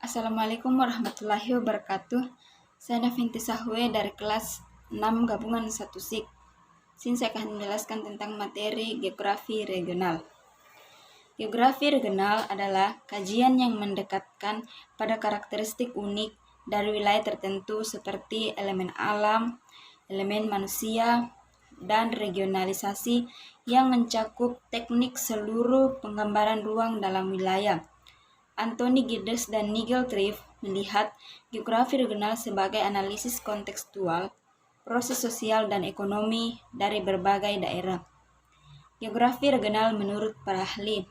Assalamualaikum warahmatullahi wabarakatuh. Saya Nafinti Sahwe dari kelas 6 gabungan 1 SIK. Sini saya akan menjelaskan tentang materi geografi regional. Geografi regional adalah kajian yang mendekatkan pada karakteristik unik dari wilayah tertentu seperti elemen alam, elemen manusia, dan regionalisasi yang mencakup teknik seluruh penggambaran ruang dalam wilayah. Anthony Giddens dan Nigel Triff melihat geografi regional sebagai analisis kontekstual, proses sosial dan ekonomi dari berbagai daerah. Geografi regional menurut para ahli.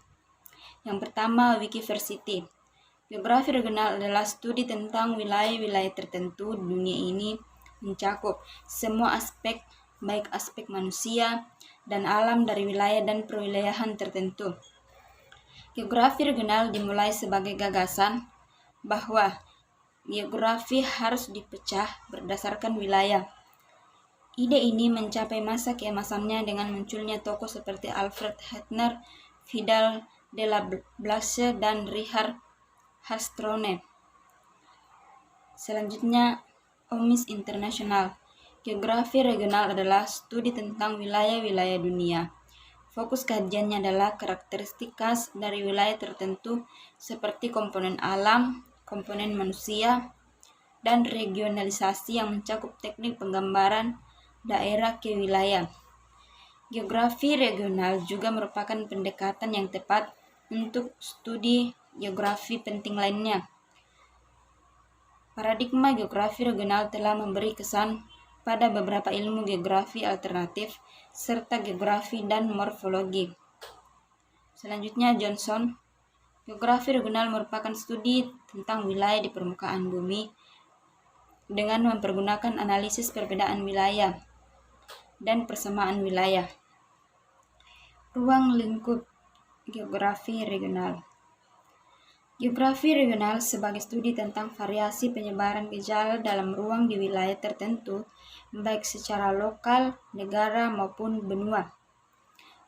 Yang pertama, Wikiversity. Geografi regional adalah studi tentang wilayah-wilayah tertentu di dunia ini, mencakup semua aspek, baik aspek manusia dan alam dari wilayah dan perwilayahan tertentu. Geografi regional dimulai sebagai gagasan bahwa geografi harus dipecah berdasarkan wilayah. Ide ini mencapai masa keemasannya dengan munculnya tokoh seperti Alfred Hettner, Vidal de la Blache, dan Richard Hastrone. Selanjutnya, OMIS Internasional. Geografi regional adalah studi tentang wilayah-wilayah dunia. Fokus kajiannya adalah karakteristik khas dari wilayah tertentu seperti komponen alam, komponen manusia, dan regionalisasi yang mencakup teknik penggambaran daerah ke wilayah. Geografi regional juga merupakan pendekatan yang tepat untuk studi geografi penting lainnya. Paradigma geografi regional telah memberi kesan pada beberapa ilmu geografi alternatif serta geografi dan morfologi. Selanjutnya, Johnson. Geografi regional merupakan studi tentang wilayah di permukaan bumi dengan mempergunakan analisis perbedaan wilayah dan persamaan wilayah. Ruang lingkup geografi regional. Geografi regional sebagai studi tentang variasi penyebaran gejala dalam ruang di wilayah tertentu, baik secara lokal, negara, maupun benua.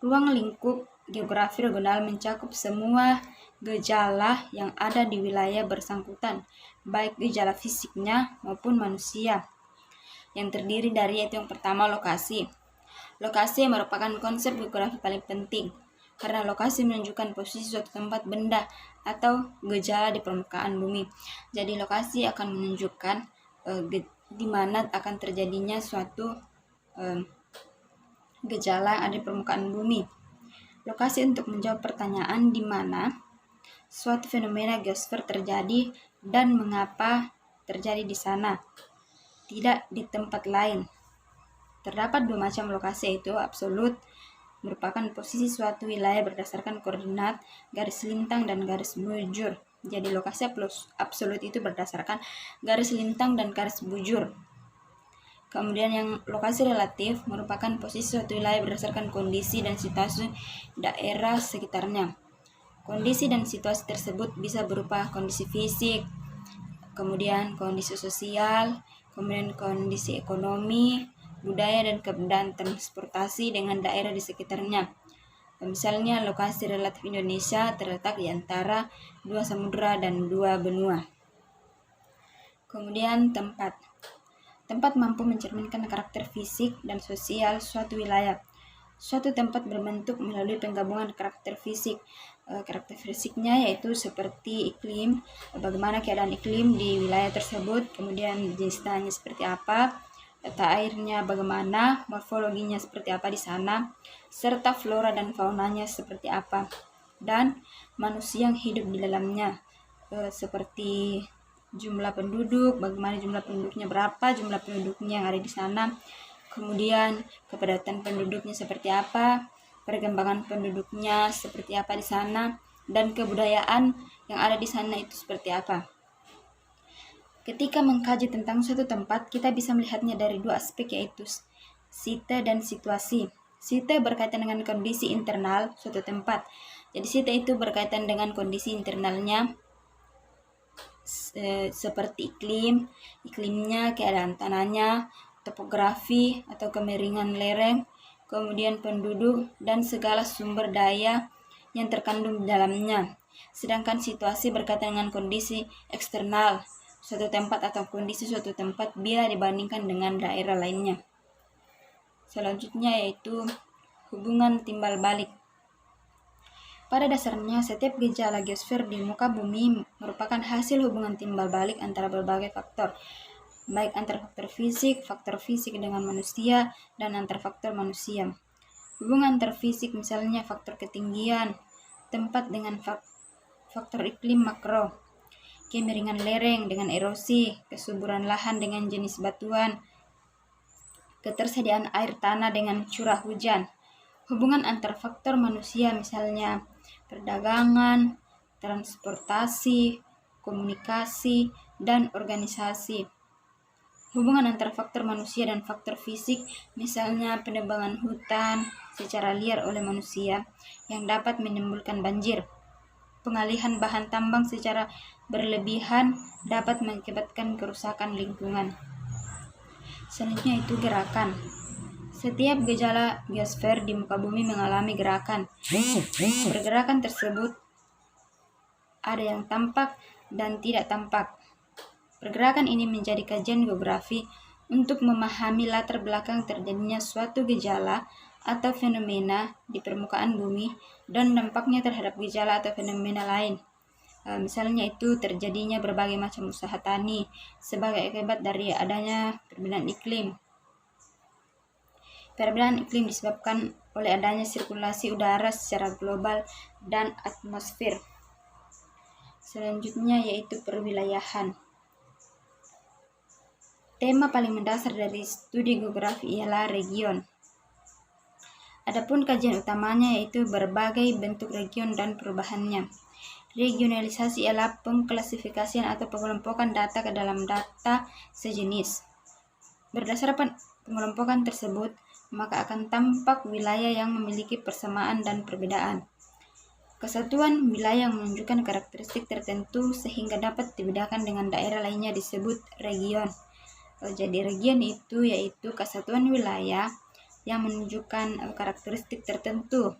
Ruang lingkup geografi regional mencakup semua gejala yang ada di wilayah bersangkutan, baik gejala fisiknya maupun manusia, yang terdiri dari yaitu yang pertama, lokasi. Lokasi merupakan konsep geografi paling penting, karena lokasi menunjukkan posisi suatu tempat, benda, atau gejala di permukaan bumi. Jadi lokasi akan menunjukkan di mana akan terjadinya suatu gejala yang ada di permukaan bumi. Lokasi untuk menjawab pertanyaan di mana suatu fenomena geosfer terjadi dan mengapa terjadi di sana, tidak di tempat lain. Terdapat dua macam lokasi, yaitu absolut, merupakan posisi suatu wilayah berdasarkan koordinat, garis lintang, dan garis bujur. Jadi lokasi absolut itu berdasarkan garis lintang dan garis bujur. Kemudian yang lokasi relatif merupakan posisi suatu wilayah berdasarkan kondisi dan situasi daerah sekitarnya. Kondisi dan situasi tersebut bisa berupa kondisi fisik, kemudian kondisi sosial, kemudian kondisi ekonomi, budaya, dan keberadaan transportasi dengan daerah di sekitarnya. Misalnya, lokasi relatif Indonesia terletak di antara dua samudera dan dua benua. Kemudian tempat. Tempat mampu mencerminkan karakter fisik dan sosial suatu wilayah. Suatu tempat berbentuk melalui penggabungan karakter fisik. Karakter fisiknya yaitu seperti iklim, bagaimana keadaan iklim di wilayah tersebut, kemudian jenis tanahnya seperti apa, tata airnya bagaimana, morfologinya seperti apa di sana, serta flora dan faunanya seperti apa, dan manusia yang hidup di dalamnya, seperti jumlah penduduk, bagaimana jumlah penduduknya, berapa jumlah penduduknya yang ada di sana, kemudian kepadatan penduduknya seperti apa, perkembangan penduduknya seperti apa di sana, dan kebudayaan yang ada di sana itu seperti apa. Ketika mengkaji tentang suatu tempat, kita bisa melihatnya dari dua aspek, yaitu site dan situasi. Site berkaitan dengan kondisi internal suatu tempat. Jadi site itu berkaitan dengan kondisi internalnya, seperti iklimnya, keadaan tanahnya, topografi atau kemiringan lereng, kemudian penduduk dan segala sumber daya yang terkandung di dalamnya. Sedangkan situasi berkaitan dengan kondisi eksternal suatu tempat atau kondisi suatu tempat bila dibandingkan dengan daerah lainnya. Selanjutnya yaitu hubungan timbal balik. Pada dasarnya, setiap gejala geosfer di muka bumi merupakan hasil hubungan timbal balik antara berbagai faktor, baik antar faktor fisik dengan manusia, dan antar faktor manusia. Hubungan antar fisik misalnya faktor ketinggian tempat dengan faktor iklim makro, kemiringan lereng dengan erosi, kesuburan lahan dengan jenis batuan, ketersediaan air tanah dengan curah hujan. Hubungan antar faktor manusia misalnya perdagangan, transportasi, komunikasi, dan organisasi. Hubungan antar faktor manusia dan faktor fisik misalnya penebangan hutan secara liar oleh manusia yang dapat menimbulkan banjir. Pengalihan bahan tambang secara berlebihan dapat mengakibatkan kerusakan lingkungan. Selanjutnya itu gerakan. Setiap gejala geosfer di muka bumi mengalami gerakan. Pergerakan tersebut ada yang tampak dan tidak tampak. Pergerakan ini menjadi kajian geografi untuk memahami latar belakang terjadinya suatu gejala atau fenomena di permukaan bumi dan dampaknya terhadap gejala atau fenomena lain. Misalnya itu terjadinya berbagai macam usaha tani sebagai akibat dari adanya perbedaan iklim. Perbedaan iklim disebabkan oleh adanya sirkulasi udara secara global dan atmosfer. Selanjutnya yaitu perwilayahan. Tema paling mendasar dari studi geografi ialah region. Adapun kajian utamanya yaitu berbagai bentuk region dan perubahannya. Regionalisasi ialah pengklasifikasian atau pengelompokan data ke dalam data sejenis. Berdasarkan pengelompokan tersebut, maka akan tampak wilayah yang memiliki persamaan dan perbedaan. Kesatuan wilayah menunjukkan karakteristik tertentu sehingga dapat dibedakan dengan daerah lainnya disebut region. Jadi region itu yaitu kesatuan wilayah yang menunjukkan karakteristik tertentu.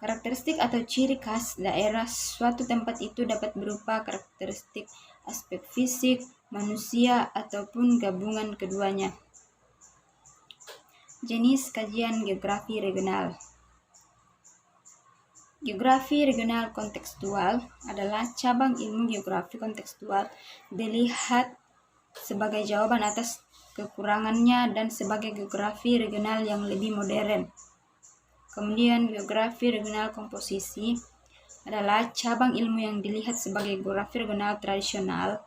Karakteristik atau ciri khas daerah suatu tempat itu dapat berupa karakteristik aspek fisik, manusia, ataupun gabungan keduanya. Jenis kajian geografi regional. Geografi regional kontekstual adalah cabang ilmu geografi kontekstual dilihat sebagai jawaban atas kekurangannya dan sebagai geografi regional yang lebih modern. Kemudian geografi regional komposisi adalah cabang ilmu yang dilihat sebagai geografi regional tradisional.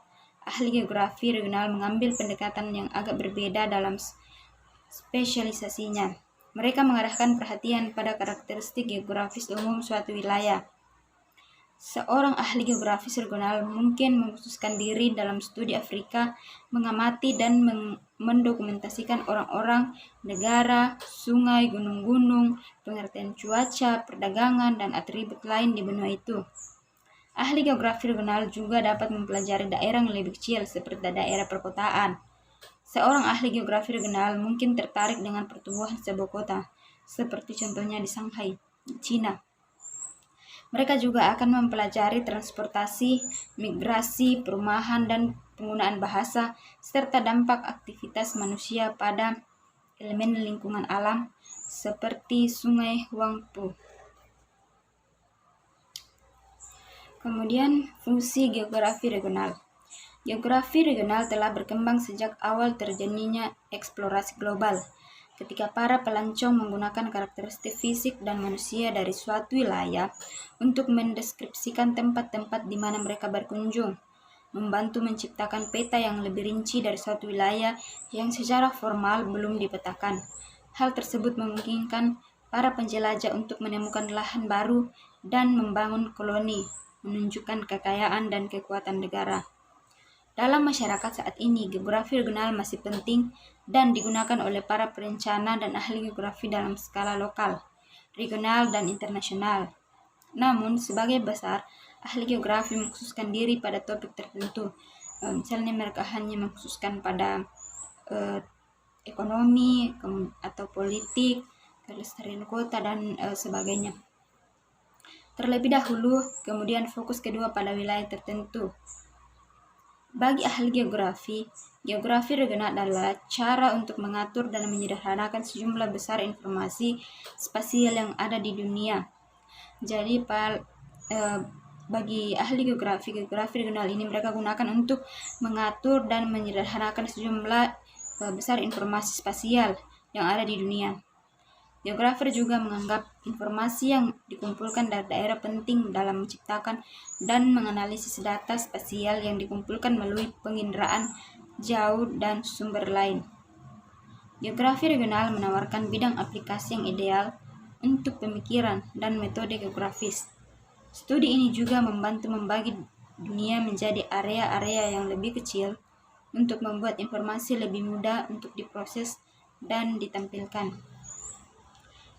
Ahli geografi regional mengambil pendekatan yang agak berbeda dalam spesialisasinya. Mereka mengarahkan perhatian pada karakteristik geografis umum suatu wilayah. Seorang ahli geografis regional mungkin mengkhususkan diri dalam studi Afrika, mengamati dan mendokumentasikan orang-orang, negara, sungai, gunung-gunung, pengertian cuaca, perdagangan, dan atribut lain di benua itu. Ahli geografi regional juga dapat mempelajari daerah yang lebih kecil seperti daerah perkotaan. Seorang ahli geografi regional mungkin tertarik dengan pertumbuhan sebuah kota, seperti contohnya di Shanghai, China. Mereka juga akan mempelajari transportasi, migrasi, perumahan, dan penggunaan bahasa, serta dampak aktivitas manusia pada elemen lingkungan alam, seperti Sungai Huangpu. Kemudian, fungsi geografi regional. Geografi regional telah berkembang sejak awal terjadinya eksplorasi global, ketika para pelancong menggunakan karakteristik fisik dan manusia dari suatu wilayah untuk mendeskripsikan tempat-tempat di mana mereka berkunjung, membantu menciptakan peta yang lebih rinci dari suatu wilayah yang secara formal belum dipetakan. Hal tersebut memungkinkan para penjelajah untuk menemukan lahan baru dan membangun koloni, menunjukkan kekayaan dan kekuatan negara. Dalam masyarakat saat ini, geografi regional masih penting dan digunakan oleh para perencana dan ahli geografi dalam skala lokal, regional, dan internasional. Namun, sebagai besar, ahli geografi mengkhususkan diri pada topik tertentu. Misalnya mereka hanya mengkhususkan pada ekonomi atau politik, kelestarian kota, dan sebagainya. terlebih dahulu, kemudian fokus kedua pada wilayah tertentu. Bagi ahli geografi, geografi regional adalah cara untuk mengatur dan menyederhanakan sejumlah besar informasi spasial yang ada di dunia. Jadi bagi ahli geografi regional ini mereka gunakan untuk mengatur dan menyederhanakan sejumlah besar informasi spasial yang ada di dunia. Geografer juga menganggap informasi yang dikumpulkan dari daerah penting dalam menciptakan dan menganalisis data spasial yang dikumpulkan melalui penginderaan jauh dan sumber lain. Geografi regional menawarkan bidang aplikasi yang ideal untuk pemikiran dan metode geografis. Studi ini juga membantu membagi dunia menjadi area-area yang lebih kecil untuk membuat informasi lebih mudah untuk diproses dan ditampilkan.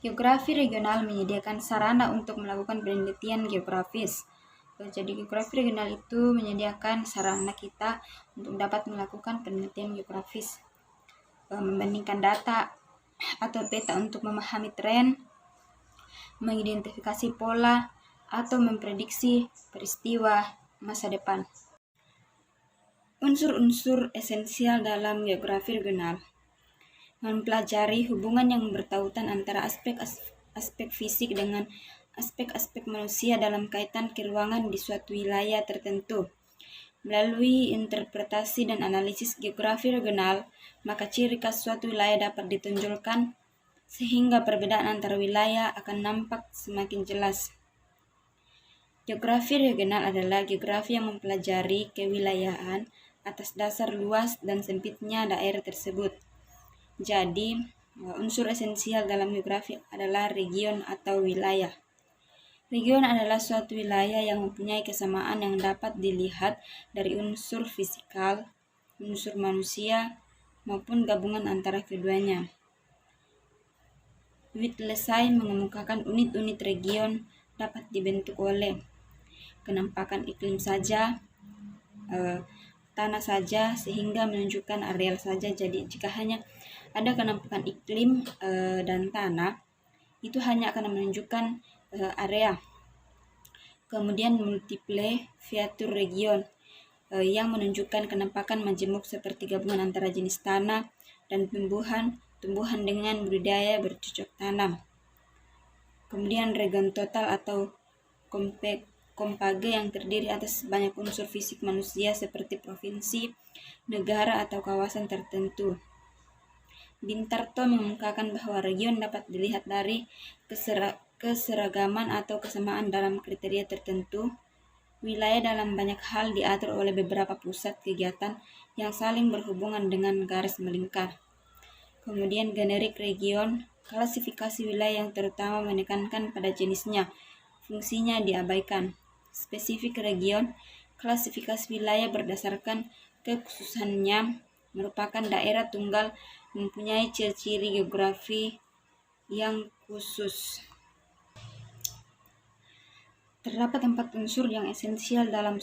Geografi regional menyediakan sarana untuk melakukan penelitian geografis. Jadi geografi regional itu menyediakan sarana kita untuk dapat melakukan penelitian geografis, membandingkan data atau peta untuk memahami tren, mengidentifikasi pola, atau memprediksi peristiwa masa depan. Unsur-unsur esensial dalam geografi regional: mempelajari hubungan yang bertautan antara aspek fisik dengan aspek-aspek manusia dalam kaitan keruangan di suatu wilayah tertentu. Melalui interpretasi dan analisis geografi regional, maka ciri khas suatu wilayah dapat ditunjukkan sehingga perbedaan antara wilayah akan nampak semakin jelas. Geografi regional adalah geografi yang mempelajari kewilayahan atas dasar luas dan sempitnya daerah tersebut. Jadi, unsur esensial dalam geografi adalah region atau wilayah. Region adalah suatu wilayah yang mempunyai kesamaan yang dapat dilihat dari unsur fisikal, unsur manusia, maupun gabungan antara keduanya. Wittgenstein mengemukakan unit-unit region dapat dibentuk oleh kenampakan iklim saja, tanah saja, sehingga menunjukkan areal saja. Jadi jika hanya ada kenampakan iklim dan tanah, itu hanya akan menunjukkan area. Kemudian multiple feature region yang menunjukkan kenampakan majemuk seperti gabungan antara jenis tanah dan tumbuhan dengan budidaya bercocok tanam. Kemudian region total atau kompage yang terdiri atas banyak unsur fisik manusia seperti provinsi, negara, atau kawasan tertentu. Bintarto mengemukakan bahwa region dapat dilihat dari keseragaman atau kesamaan dalam kriteria tertentu. Wilayah dalam banyak hal diatur oleh beberapa pusat kegiatan yang saling berhubungan dengan garis melingkar. Kemudian generik region, klasifikasi wilayah yang terutama menekankan pada jenisnya, fungsinya diabaikan. Spesifik region, klasifikasi wilayah berdasarkan kekhususannya, merupakan daerah tunggal mempunyai ciri-ciri geografi yang khusus. Terdapat 4 unsur yang esensial dalam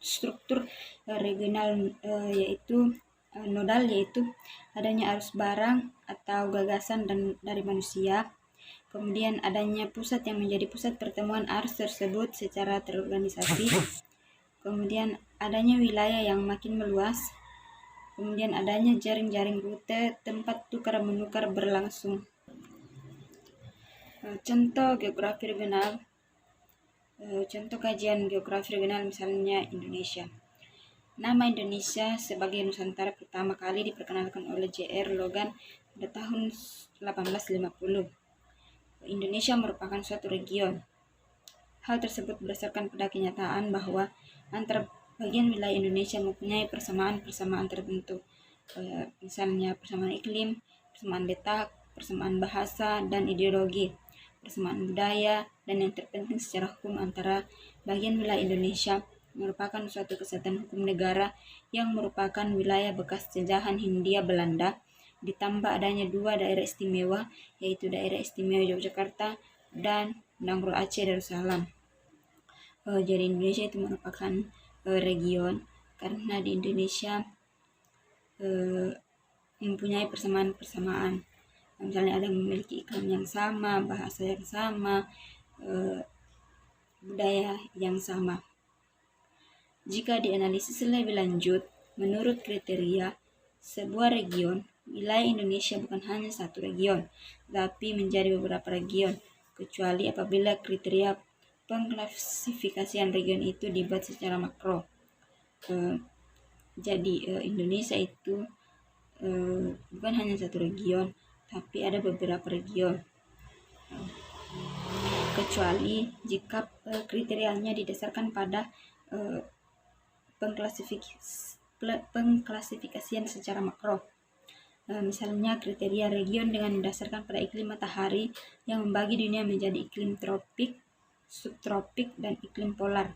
struktur regional yaitu nodal, yaitu adanya arus barang atau gagasan dari manusia. Kemudian adanya pusat yang menjadi pusat pertemuan arus tersebut secara terorganisasi. Kemudian adanya wilayah yang makin meluas. Kemudian adanya jaring-jaring rute tempat tukar-menukar berlangsung. Contoh geografi regional, contoh kajian geografi regional misalnya Indonesia. Nama Indonesia sebagai Nusantara pertama kali diperkenalkan oleh J.R. Logan pada tahun 1850. Indonesia merupakan suatu region. Hal tersebut berdasarkan pada kenyataan bahwa antara bagian wilayah Indonesia mempunyai persamaan-persamaan tertentu, misalnya persamaan iklim, persamaan letak, persamaan bahasa dan ideologi, persamaan budaya, dan yang terpenting secara hukum antara bagian wilayah Indonesia merupakan suatu kesatuan hukum negara yang merupakan wilayah bekas jajahan Hindia Belanda, ditambah adanya 2 daerah istimewa, yaitu daerah istimewa Yogyakarta dan Nanggro Aceh Darussalam. Jadi Indonesia itu merupakan region karena di Indonesia mempunyai persamaan-persamaan. Misalnya ada yang memiliki iklim yang sama, bahasa yang sama, budaya yang sama. Jika dianalisis lebih lanjut, menurut kriteria sebuah region, wilayah Indonesia bukan hanya satu region, tapi menjadi beberapa region, kecuali apabila kriteria pengklasifikasian region itu dibuat secara makro. Jadi Indonesia itu bukan hanya satu region, tapi ada beberapa region. Kecuali jika kriterianya didasarkan pada pengklasifikasian secara makro. Misalnya kriteria region dengan didasarkan pada iklim matahari yang membagi dunia menjadi iklim tropik, subtropik, dan iklim polar.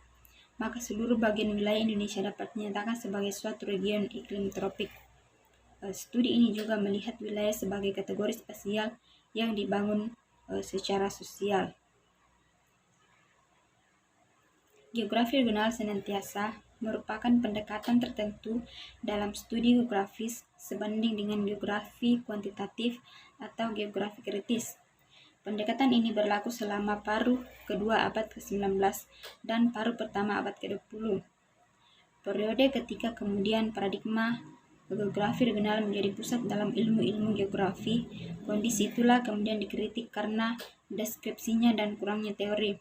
Maka seluruh bagian wilayah Indonesia dapat dinyatakan sebagai suatu region iklim tropik. Studi ini juga melihat wilayah sebagai kategori spasial yang dibangun secara sosial. Geografi regional senantiasa merupakan pendekatan tertentu dalam studi geografis sebanding dengan geografi kuantitatif atau geografi kritis. Pendekatan ini berlaku selama paruh kedua abad ke-19 dan paruh pertama abad ke-20. Periode ketika kemudian paradigma geografi regional menjadi pusat dalam ilmu-ilmu geografi, kondisi itulah kemudian dikritik karena deskripsinya dan kurangnya teori.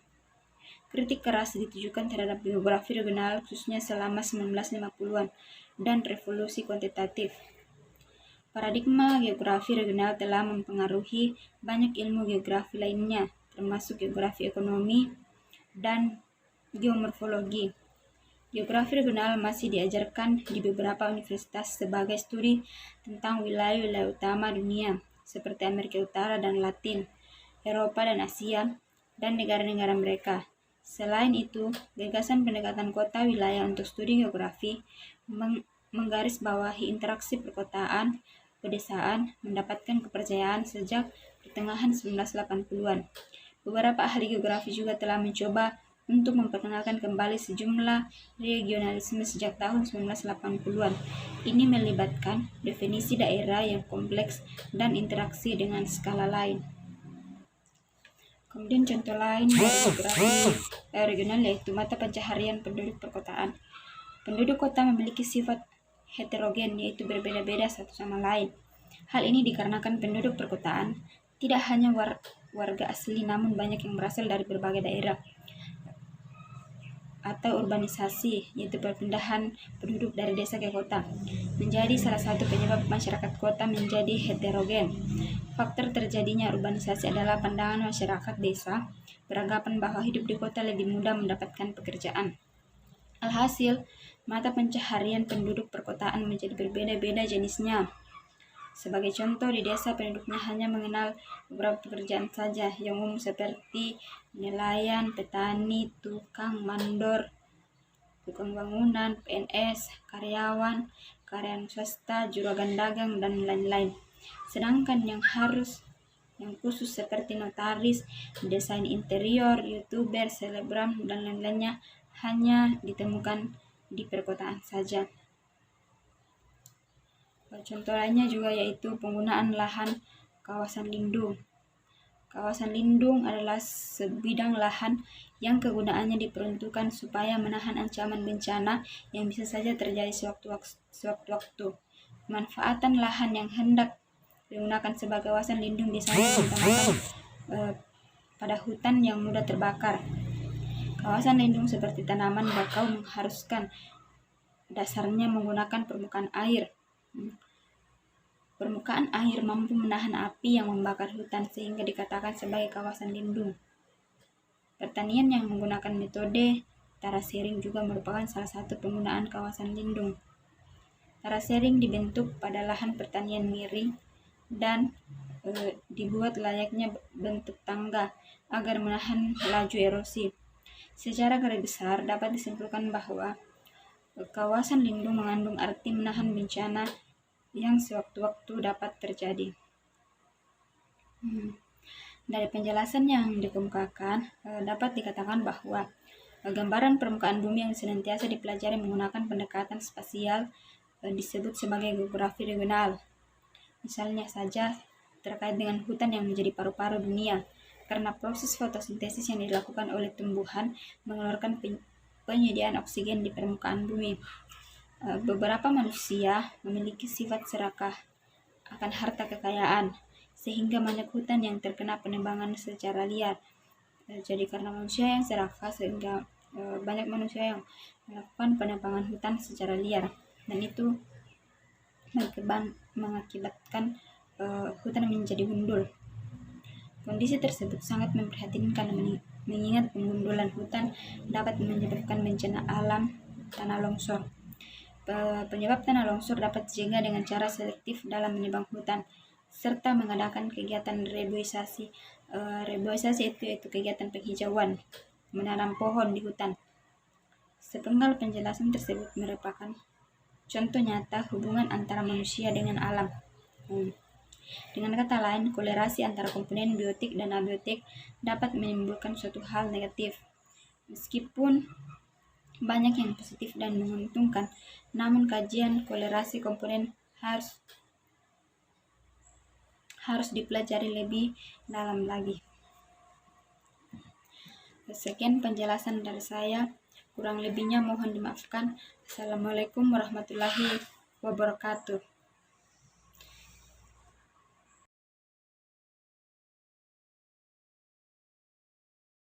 Kritik keras ditujukan terhadap geografi regional khususnya selama 1950-an dan revolusi kuantitatif. Paradigma geografi regional telah mempengaruhi banyak ilmu geografi lainnya, termasuk geografi ekonomi dan geomorfologi. Geografi regional masih diajarkan di beberapa universitas sebagai studi tentang wilayah-wilayah utama dunia, seperti Amerika Utara dan Latin, Eropa dan Asia, dan negara-negara mereka. Selain itu, gagasan pendekatan kota wilayah untuk studi geografi menggarisbawahi interaksi perkotaan, pedesaan mendapatkan kepercayaan sejak pertengahan 1980-an. Beberapa ahli geografi juga telah mencoba untuk memperkenalkan kembali sejumlah regionalisme sejak tahun 1980-an. Ini melibatkan definisi daerah yang kompleks dan interaksi dengan skala lain. Kemudian contoh lain dari geografi regional yaitu mata pencaharian penduduk perkotaan. Penduduk kota memiliki sifat heterogen, yaitu berbeda-beda satu sama lain. Hal ini dikarenakan penduduk perkotaan tidak hanya warga asli, namun banyak yang berasal dari berbagai daerah atau urbanisasi, yaitu perpindahan penduduk dari desa ke kota, menjadi salah satu penyebab masyarakat kota menjadi heterogen. Faktor terjadinya urbanisasi adalah pandangan masyarakat desa beranggapan bahwa hidup di kota lebih mudah mendapatkan pekerjaan. Alhasil, mata pencaharian penduduk perkotaan menjadi berbeda-beda jenisnya. Sebagai contoh, di desa penduduknya hanya mengenal beberapa pekerjaan saja yang umum seperti nelayan, petani, tukang mandor, tukang bangunan, PNS, karyawan swasta, juragan dagang, dan lain-lain. Sedangkan yang khusus seperti notaris, desain interior, youtuber, selebgram, dan lain-lainnya hanya ditemukan di perkotaan saja. Contoh lainnya juga yaitu penggunaan lahan kawasan lindung. Kawasan lindung adalah sebidang lahan yang kegunaannya diperuntukkan supaya menahan ancaman bencana yang bisa saja terjadi sewaktu-waktu. Pemanfaatan lahan yang hendak digunakan sebagai kawasan lindung biasanya mengutamakan pada hutan yang mudah terbakar. Kawasan lindung seperti tanaman bakau mengharuskan dasarnya menggunakan permukaan air. Permukaan air mampu menahan api yang membakar hutan sehingga dikatakan sebagai kawasan lindung. Pertanian yang menggunakan metode terasering juga merupakan salah satu penggunaan kawasan lindung. Terasering dibentuk pada lahan pertanian miring dan dibuat layaknya bentuk tangga agar menahan laju erosi. Secara garis besar dapat disimpulkan bahwa kawasan lindung mengandung arti menahan bencana yang sewaktu-waktu dapat terjadi. Dari penjelasan yang dikemukakan, dapat dikatakan bahwa gambaran permukaan bumi yang senantiasa dipelajari menggunakan pendekatan spasial disebut sebagai geografi regional. Misalnya saja terkait dengan hutan yang menjadi paru-paru dunia. karena proses fotosintesis yang dilakukan oleh tumbuhan mengeluarkan penyediaan oksigen di permukaan bumi. Beberapa manusia memiliki sifat serakah akan harta kekayaan, sehingga banyak hutan yang terkena penebangan secara liar. Jadi karena manusia yang serakah, sehingga banyak manusia yang melakukan penebangan hutan secara liar, dan itu mengakibatkan hutan menjadi gundul. Kondisi tersebut sangat memprihatinkan mengingat penggundulan hutan dapat menyebabkan bencana alam tanah longsor. Penyebab tanah longsor dapat dicegah dengan cara selektif dalam menebang hutan, serta mengadakan kegiatan reboisasi. Reboisasi itu kegiatan penghijauan, menanam pohon di hutan. Sepenggal penjelasan tersebut merupakan contoh nyata hubungan antara manusia dengan alam. Dengan kata lain, kolerasi antara komponen biotik dan abiotik dapat menimbulkan suatu hal negatif. Meskipun banyak yang positif dan menguntungkan, namun kajian kolerasi komponen harus dipelajari lebih dalam lagi. Sekian penjelasan dari saya, kurang lebihnya mohon dimaafkan. Assalamualaikum warahmatullahi wabarakatuh.